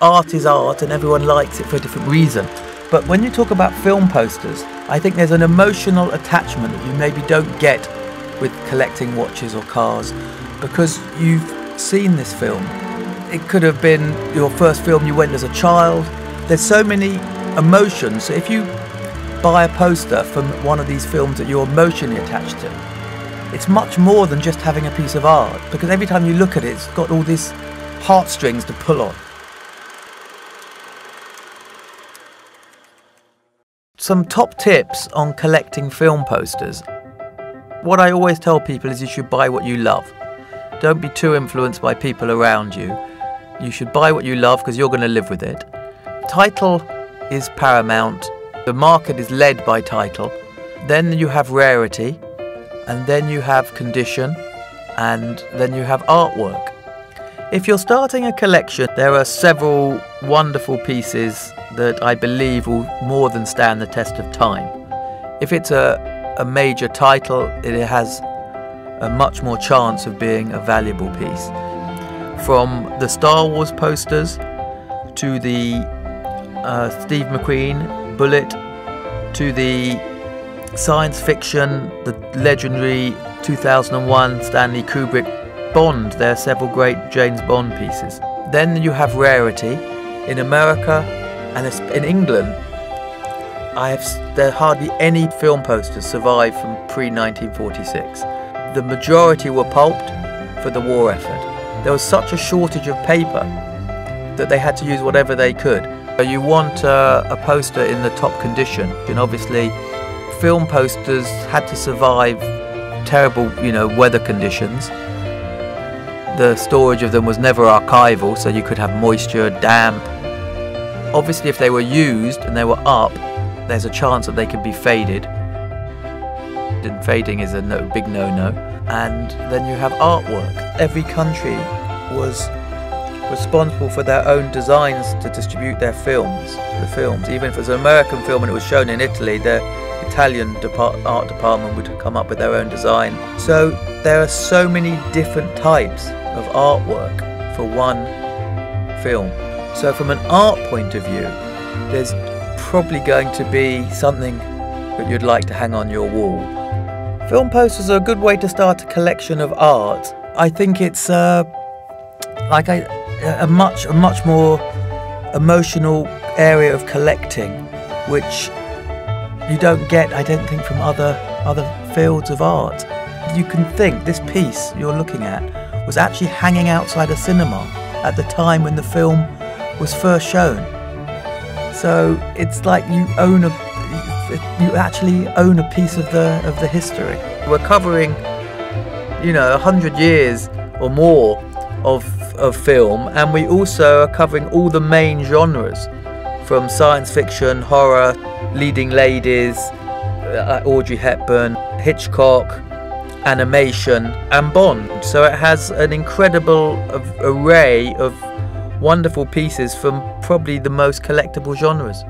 art is art and everyone likes it for a different reason. But when you talk about film posters, I think there's an emotional attachment that you maybe don't get with collecting watches or cars, because you've seen this film. It could have been your first film you went as a child. There's so many emotions. So if you buy a poster from one of these films that you're emotionally attached to, it's much more than just having a piece of art, because every time you look at it, it's got all these heartstrings to pull on. Some top tips on collecting film posters. What I always tell people is you should buy what you love. Don't be too influenced by people around you. You should buy what you love because you're going to live with it. Title is paramount. The market is led by title. Then you have rarity, and then you have condition, and then you have artwork. If you're starting a collection, there are several wonderful pieces that I believe will more than stand the test of time. If it's a major title, it has a much more chance of being a valuable piece. From the Star Wars posters to the Steve McQueen Bullet, to the science fiction, the legendary 2001 Stanley Kubrick Bond. There are several great James Bond pieces. Then you have rarity. In America and in England, there are hardly any film posters survive from pre-1946. The majority were pulped for the war effort. There was such a shortage of paper that they had to use whatever they could. So you want a poster in the top condition, and obviously film posters had to survive terrible, weather conditions. The storage of them was never archival, so you could have moisture, damp. Obviously, if they were used and they were up, there's a chance that they could be faded. And fading is a big no-no. And then you have artwork. Every country was responsible for their own designs to distribute their films. Even if it was an American film and it was shown in Italy, the Italian art department would come up with their own design. So there are so many different types of artwork for one film. So from an art point of view, there's probably going to be something that you'd like to hang on your wall. Film posters are a good way to start a collection of art. I think it's like a much more emotional area of collecting, which you don't get, I don't think, from other fields of art. You can think this piece you're looking at was actually hanging outside a cinema at the time when the film was first shown. So it's like you actually own a piece of the history. We're covering 100 years or more of film, and we also are covering all the main genres, from science fiction, horror, leading ladies, Audrey Hepburn, Hitchcock, animation and Bond. So it has an incredible array of wonderful pieces from probably the most collectible genres.